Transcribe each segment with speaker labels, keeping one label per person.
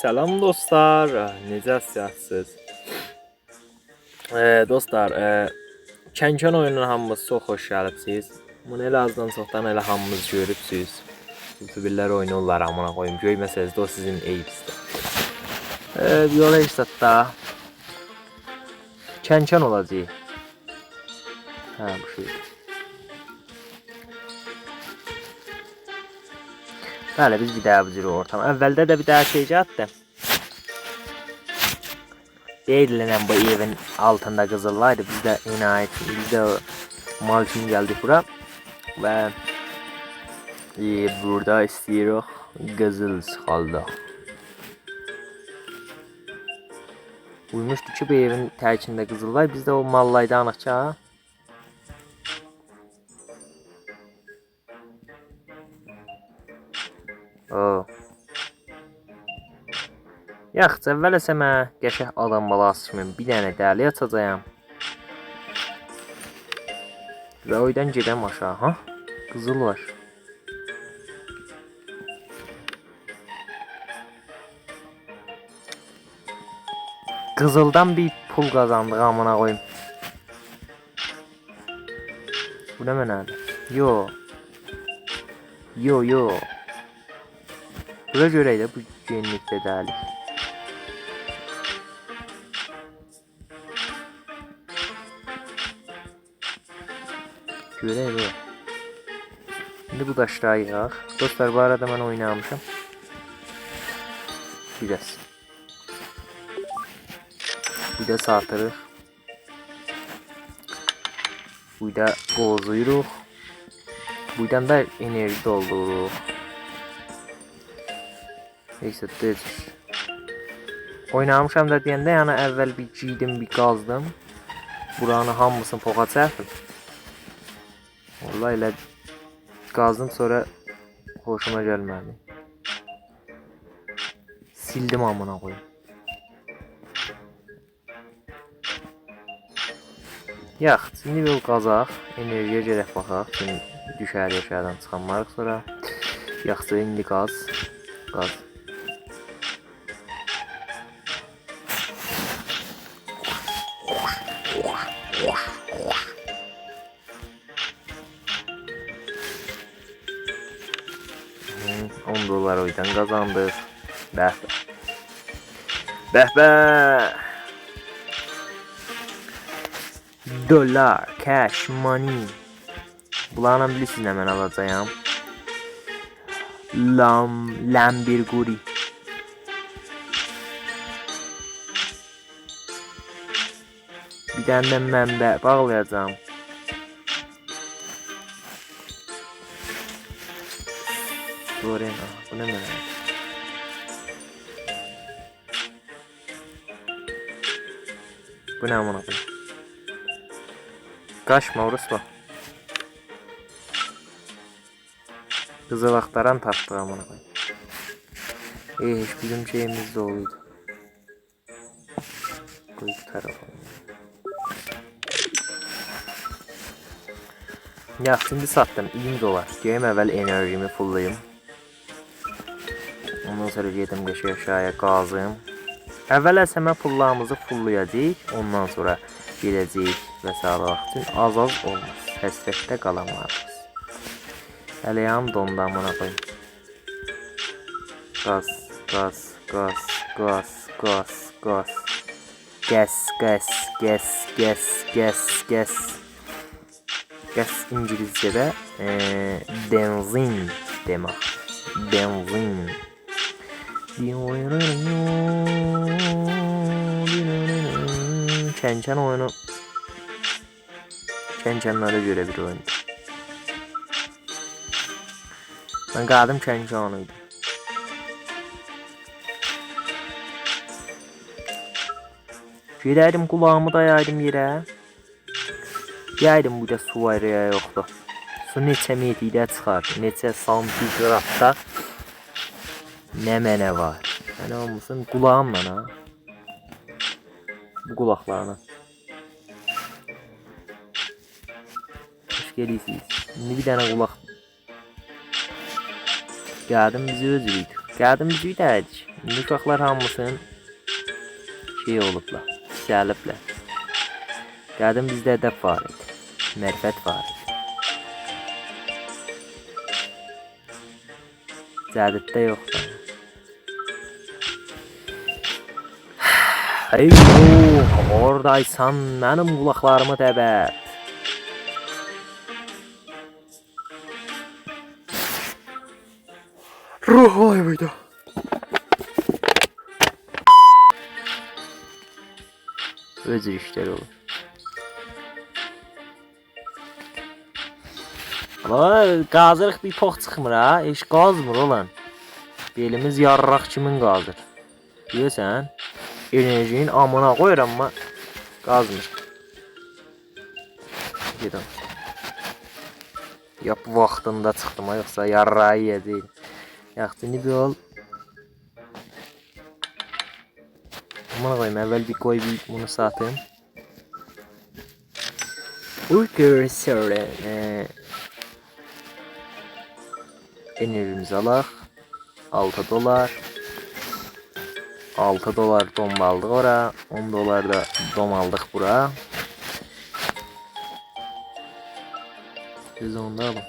Speaker 1: Selam dostlar. Necəsiniz? Dostlar, Kənkan oyununa hamınız çox xoş gəlibsiniz. Bunu elə azdan çoxdan elə hamınız görübsünüz. YouTuberlər oynayırlar amına koyayım. Görməsəniz də o sizin eyibizdir. Yola işlətdə Kənkan olacaq. Bu şey. Bəli, biz bir daha bu cür ortam. Əvvəldə də bir daha şey atdım. Deyilən bu evin altında qızıllaydı. Biz də inayət, biz də mal üçün gəldik bura. Və burada istəyirik qızıl çıxaldıq. Uymuşdu ki bu evin tərkində qızıllay. Biz də o mallaydı anaqça. Yaxşı, əvvəl əsəmə qəşəh adam balası kimi bir dənə dəli açacağım. Və oydan gedəm aşağı. Qızıl var. Qızıldan bir pul qazandık amına koyayım. Bu nə mənadır? Yo. Bura görək də bu genlikdə dəli. Görək bu. Şimdi bu daşları yığaq. Dostlar, bu arada mən oynamışım. Biraz. Bir də satırıq. Bir də bozuyuruq. Buradan da enerji doldururuq. Neyse, düzdür. Oynamışam da deyəndə, yəni əvvəl bir giydim, bir qazdım. Buranı hamısını poxa çəkdim. Vallahi elə qazdım, sonra hoşuma gəlmədi. Sildim amına koyayım. Yaxşı, şimdi bir qazaq, enerjiyə gələk baxaq. Şimdi düşər yaşadan çıxanmarıq sonra. Yaxşı, indi qaz. $10 oydan qazandıq. Bəh. Dollar, cash, money. Bunlarla bilirsiniz nə mən alacağım. Lamborghini. Bir dənə də mənbə bağlayacağım. Sorena, bu nə mənə? Bu nə amına koyayım? Qaçma orası. Qızıl axtaran tapdıq amına koyayım. Bizim şeyimiz de oluydu. Qoy bu tarafa. Yaxşı, şimdi satdım $20. Görüm əvvəl enerjimi fullayım. Ondan sonra gedim qəşəng aşağıya qazım. Əvvəl əsəmə pullarımızı fullayacağıq. Ondan sonra gedəcəyik və sağlamaq üçün az olmaz. Həsrətdə qalamarız. Hələ yanım dondu amına koyayım. Qaz. Qəs İngilizcədə benzin demək. Benzin. Kənkan oyunu Kənkanlara görə bir oyundur. Mən qadım Kənkanıydı. Gedərdim, qulağımı dayaydım yerə. Yaydım, burada su var ya yoxdur. Su neçə metrdə çıxar, neçə santigradda nə mənə var. Yəni olmasın qulağımla ha. Bu qulaqlarına. Hoş gelirsiniz. Şimdi bir dənə qulaq. Gəldim, bizi öldürüydü. Gəldim biz deyəcək. Uşaqlar hamısının şey olublar, gəliblər. Gəldim bizdə ədəb var idi, mərifət var idi. Cədiddə yoxdur. Eyvah, oradaysan mənim qulaqlarımı dəbət. Ruh vay buydu. Özür işler olur. Ama qazırıq bir pox çıxmır ha. Heç qazmır olan. Belimiz yarraq kimin qazır. Bilirsən? Enerjinin amına qoyur amma qazmır. Gedim. Yap vaxtında çıxdım yoxsa yarrağı yeyəcəydim. Yaxşını bir ol. Amına qoyum əvvəl bir qoy bir bunu satım. Uyqırsırı. Enerjimizi alaq. 6 dolar. 6 dolar dom aldıq ora. 10 dolar da dom aldıq bura. Düz onda alın.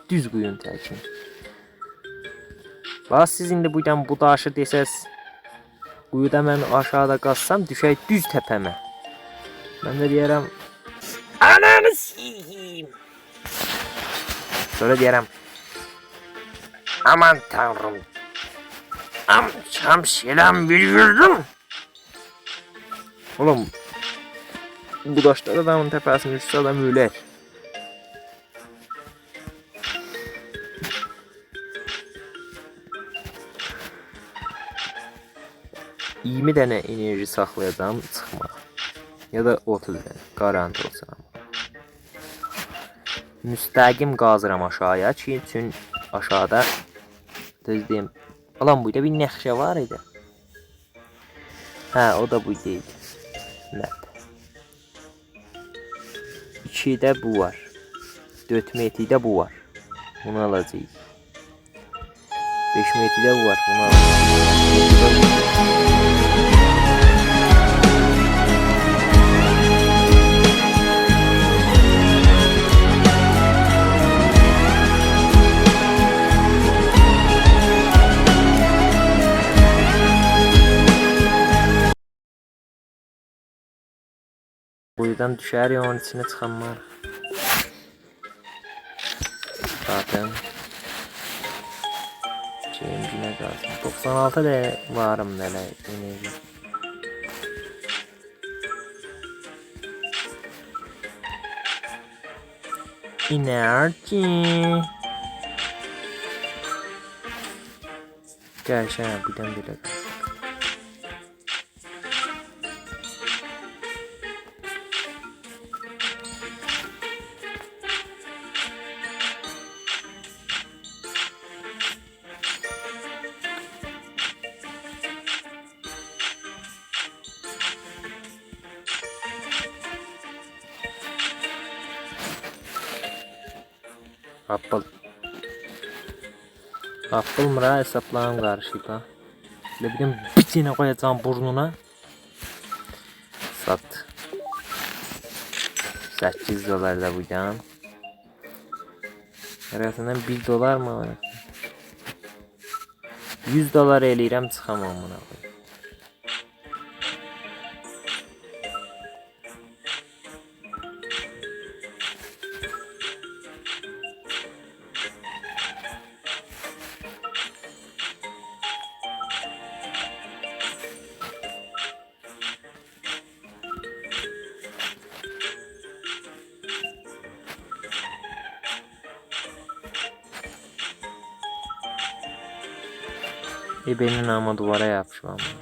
Speaker 1: Düz quyun təkin. Bax siz indi buradan bu daşı desəz, quyuda mən aşağıda qaçsam düşək düz təpəmə. Mən də deyərəm ananı s**eyim. Sonra deyərəm aman tanrım. Şamşiram bir yürüdüm. Oğlum bu daşlar adamın tepesine düşse adam öler. İyimi dənə enerji saxlayacağım çıxma. Ya da 30 dənə garanti olsun ama. Müstəqim qazıram aşağıya ki üçün aşağıda düz deyim. Ulan burada bir nəxşə var idi. Hə o da bu deyil. Nədir? 2'də bu var. 4 metrdə bu var. Bunu alacağıq. 5 metrdə bu var. Bunu alacağıq. Buradan düşer ya onun içine çıkanlar. Zaten şeyimcine kalsın. 96 de varım nele enerji. Enerji. Gel şey buradan bile kalsın. Apple. Apple mıra hesaplarım karışık ha. Ne bileyim bir tane koyacağım burnuna. Sat. 8 dolar da bu can. Arasından 1 dolar mı var? 100 dolar eləyirəm çıxamam buna. Benim ama duvara yapışmam lazım.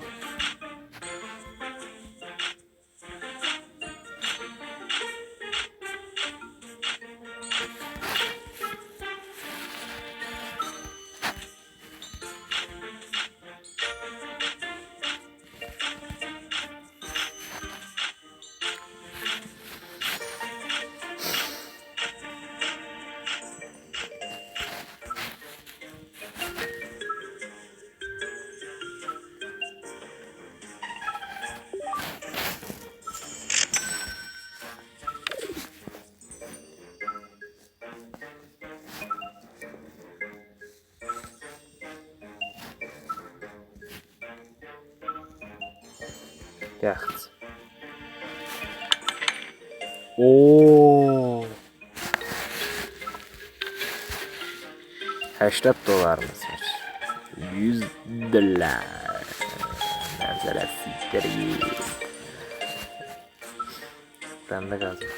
Speaker 1: Yaxt. Oo. 80 dolarımız var. 100 dolar. Mənzərə siktir. Ben de gazım.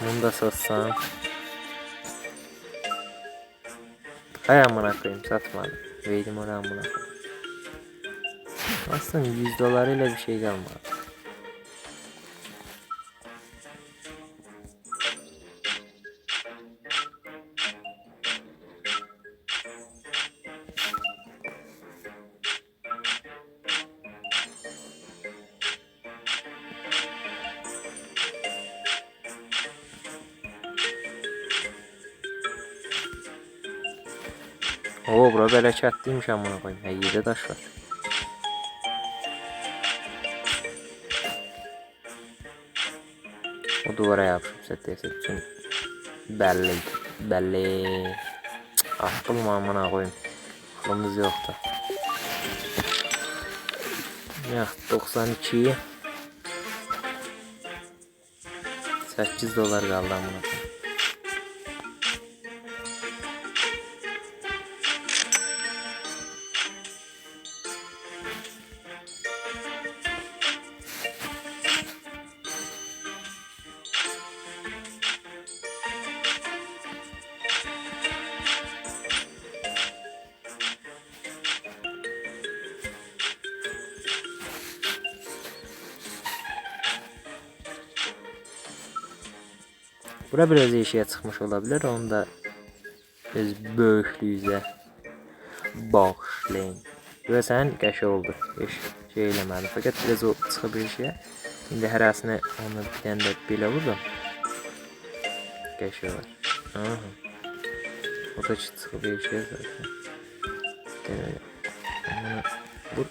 Speaker 1: Bunu da satsam. Hay amına koyayım, satmadım. Verdim oraya amına koyayım. Aslında 100 dolarıyla bir şey kalmadı. Oo, bura belə çətliymiş amına koyayım. Hey, 7 daş var. O duvara yapışıp set bütün belli. Belli. Aklım amına koyayım. Aklımız yoktu. Ya 92 8 dolar kaldı amına koyayım. Bura biraz eşiğe çıkmış olabilir. Onu da öz böyüklüyüze bağışlayın. Ve sen qəşə oldu. Heç şey eləmədim. Fakat biraz o çıxıb eşiğe. İndi hərəsini onu bir tane də belə vurdum. Qəşə var. Aha. O da çıxıb eşiğe zaten. Deməli. Onu vur.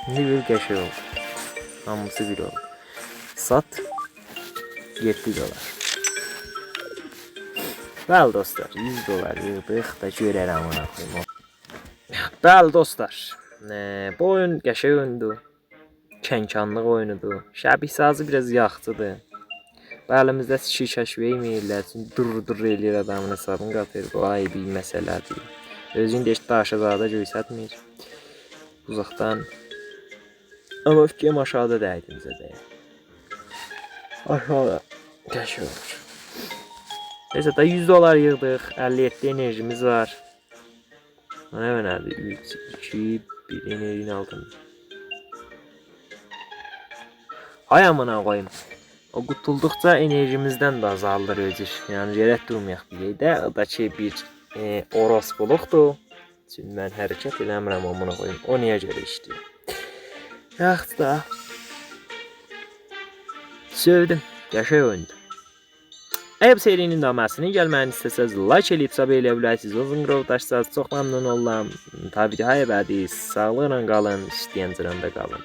Speaker 1: İndi bir qəşə oldu. Hamısı bir oldu. Sat. 7 dolar. Bəli dostlar, 100 dolar yığdıq da görərəm ona koyayım. Bəli dostlar, bu oyun qəşəng oyundur. Kənkanlıq oyunudur. Şəbih sazı biraz yaxçıdır. Bəlimizdə şir kəşf etməyirlər. Çünki dur eləyir adamın hesabını qatır. Bu ay bir məsələdir. Özün də heç daşazada göysətmir. Uzaqdan. Amma fikrim aşağıda dəydimizə dəyə. Aşağıda qəşəng olur. Neyse da 100 dolar yığdıq. 57 enerjimiz var. Ne önerdi? 3, 2, 1 enerjini aldım. Hay amına koyayım. O qutulduqca enerjimizdən də azalır özür. Yəni yerə durmayaq bir də. O da ki bir orospuluqdur. Çünki mən hərəkət eləmirəm amına koyayım. O niyə görə işləyir? Yaxşı da. Sevdim. Qəşəng oyundur. Eğer serinin davamını gelməni istəsəz like eləyib sab eləyə bilərsiniz. Uzun qrovdaşsaz çox məmnun olam. Tabii ki, hay bədi. Sağlıqla qalın, istəyən cıranda qalın.